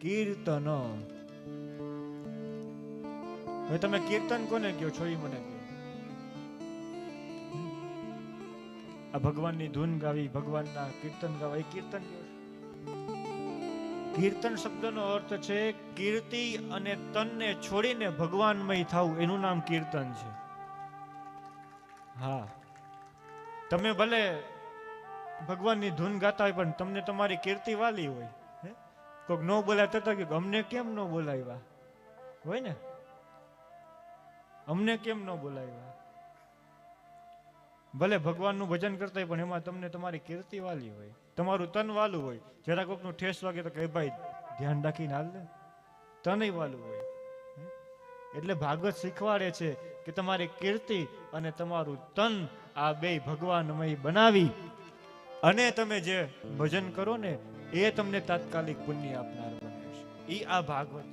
કીર્તન. હવે તમે કીર્તન કોને કહો છો એ મને કહો. આ ભગવાનની ધૂન ગાવી, ભગવાનના કીર્તન ગાવા એ કીર્તન કહો છો. કીર્તન શબ્દનો અર્થ છે કીર્તિ અને તનને છોડીને ભગવાનમય થવું, એનું નામ કીર્તન છે. હા, તમે ભલે ભગવાનની ધૂન ગાતા હોય પણ તમને તમારી કીર્તિ વાલી હોય. કોઈક ન બોલાય તો કે અમને કેમ ન બોલાવ્યા હોય ને, અમને કેમ ન બોલાવ્યા. ભલે ભગવાનનું ભજન કરતા હોય પણ એમાં તમને તમારી કીર્તિ વાલી હોય, તમારું તન વાલું હોય. જરા કોકનું ઠેસ વાગે તો કે ભાઈ ધ્યાન રાખીને હાલ ને, તનય વાલું હોય. એટલે ભાગવત શીખવાડે છે કે તમારી કીર્તિ અને તમારું તન આ બે ભગવાનમય બનાવી અને તમે જે ભજન કરો ને એ તમને તાત્કાલિક પુણ્ય આપનાર બને છે. એ આ ભાગવત